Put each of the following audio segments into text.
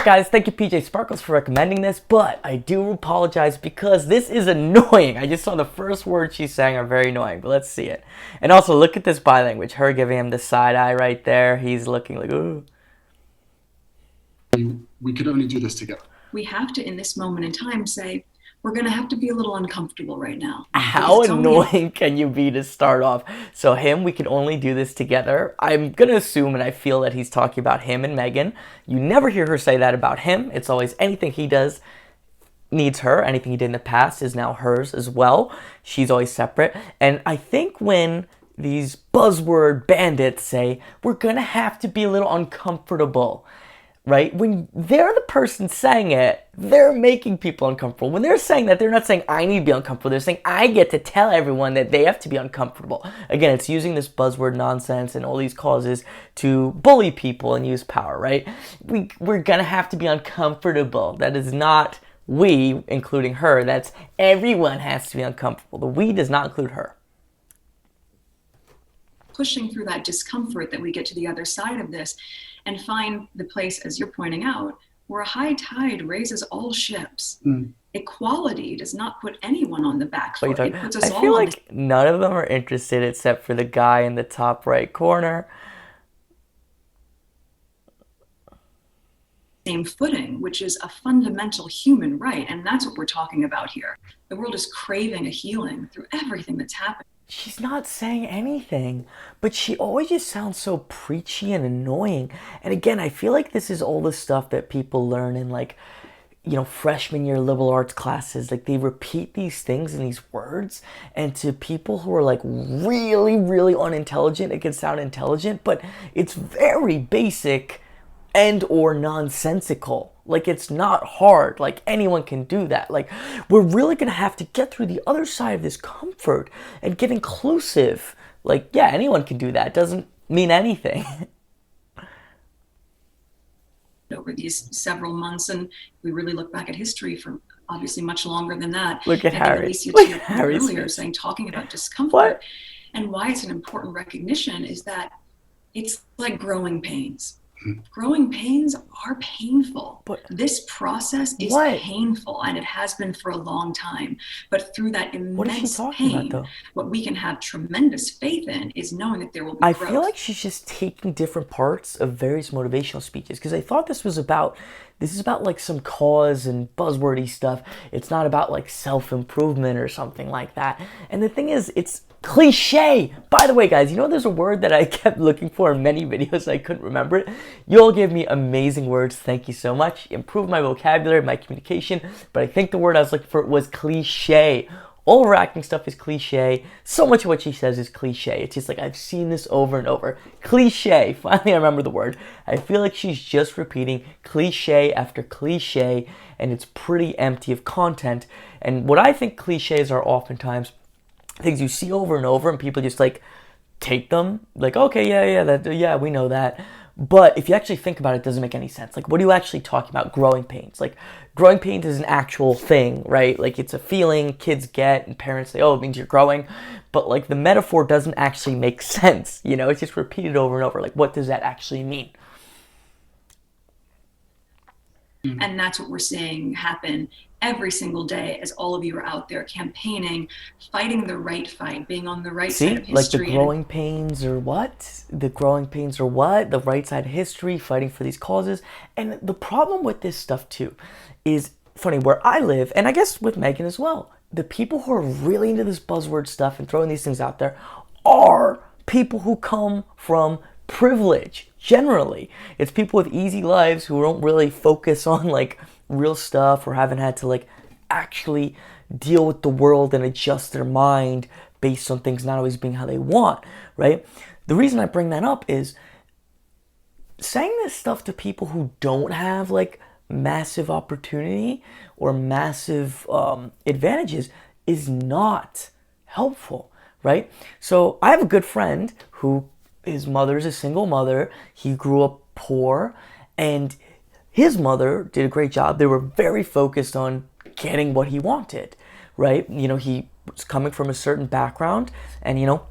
guys, thank you PJ Sparkles for recommending this, but I do apologize because this is annoying. I just saw the first words she's saying are very annoying, but let's see it. And also, look at this body language. Her giving him the side eye right there. He's looking like, ooh. We could only do this together. We have to, in this moment in time, say, we're going to have to be a little uncomfortable right now. How annoying can you be to start off? So him, we can only do this together. I'm going to assume, and I feel that he's talking about him and Meghan. You never hear her say that about him. It's always anything he does needs her. Anything he did in the past is now hers as well. She's always separate. And I think when these buzzword bandits say, we're going to have to be a little uncomfortable, right? When they're the person saying it, they're making people uncomfortable. When they're saying that, they're not saying, I need to be uncomfortable. They're saying, I get to tell everyone that they have to be uncomfortable. Again, it's using this buzzword nonsense and all these causes to bully people and use power, right? We're going to have to be uncomfortable. That is not we, including her. That's everyone has to be uncomfortable. The we does not include her. Pushing through that discomfort that we get to the other side of this and find the place, as you're pointing out, where a high tide raises all ships. Equality does not put anyone on the back foot. It puts us all on. I feel like none of them are interested except for the guy in the top right corner. Same footing, which is a fundamental human right. And that's what we're talking about here. The world is craving a healing through everything that's happening. She's not saying anything, but she always just sounds so preachy and annoying. And again, I feel like this is all the stuff that people learn in, like, you know, freshman year liberal arts classes. Like, they repeat these things and these words, and to people who are like really, really unintelligent, it can sound intelligent, but it's very basic and or nonsensical. Like, it's not hard. Like, anyone can do that. Like, we're really going to have to get through the other side of this comfort and get inclusive. Like, yeah, anyone can do that. It doesn't mean anything. Over these several months, and we really look back at history for obviously much longer than that. Look at Harry. Look at Harry earlier saying, talking about discomfort. What? And why it's an important recognition is that it's like growing pains. Growing pains are painful. But this process is painful, and it has been for a long time. But through that immense pain, what we can have tremendous faith in is knowing that there will be growth. I feel like she's just taking different parts of various motivational speeches, because I thought this is about like some cause and buzzwordy stuff. It's not about like self-improvement or something like that. And the thing is, it's cliche. By the way, guys, you know there's a word that I kept looking for in many videos. I couldn't remember it. You all gave me amazing words. Thank you so much. Improved my vocabulary, my communication. But I think the word I was looking for was cliche. All of her acting stuff is cliche. So much of what she says is cliche. It's just like, I've seen this over and over. Cliche. Finally, I remember the word. I feel like she's just repeating cliche after cliche, and it's pretty empty of content. And what I think cliches are oftentimes things you see over and over, and people just like take them like, okay, yeah, we know that. But if you actually think about it, it doesn't make any sense. Like, what are you actually talking about? Growing pains. Like, growing pains is an actual thing, right? Like, it's a feeling kids get and parents say, oh, it means you're growing. But like, the metaphor doesn't actually make sense. You know, it's just repeated over and over. Like, what does that actually mean? And that's what we're seeing happen every single day as all of you are out there campaigning, fighting the right fight, being on the right side of history. Like the growing pains are what? The growing pains are what? The right side of history, fighting for these causes. And the problem with this stuff too is, funny, where I live, and I guess with Meghan as well, the people who are really into this buzzword stuff and throwing these things out there are people who come from privilege. Generally, it's people with easy lives who don't really focus on like real stuff or haven't had to like actually deal with the world and adjust their mind based on things not always being how they want, right? The reason I bring that up is saying this stuff to people who don't have like massive opportunity or massive advantages is not helpful, right? So I have a good friend who his mother's a single mother. He grew up poor, and his mother did a great job. They were very focused on getting what he wanted, right? You know, he was coming from a certain background, and, you know,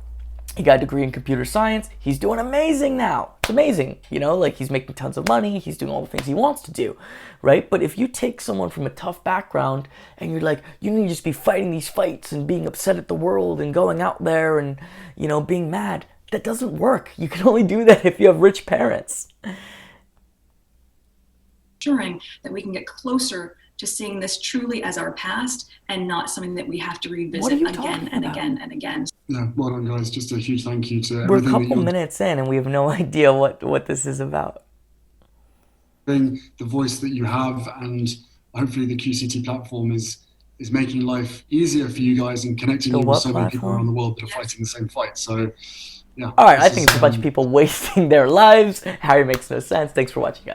He got a degree in computer science. He's doing amazing now. It's amazing, you know, like he's making tons of money. He's doing all the things he wants to do, right? But if you take someone from a tough background and you're like, you need to just be fighting these fights and being upset at the world and going out there and, you know, being mad, that doesn't work. You can only do that if you have rich parents. Ensuring that we can get closer to seeing this truly as our past and not something that we have to revisit again and again and again. Yeah, well done, guys. Just a huge thank you to We're a everything that couple you're minutes in and we have no idea what this is about. doing, the voice that you have, and hopefully the QCT platform is making life easier for you guys and connecting The you with what so many people platform? around the world that are fighting the same fight. So, yeah. All right, I think it's a bunch of people wasting their lives. Harry makes no sense. Thanks for watching, guys.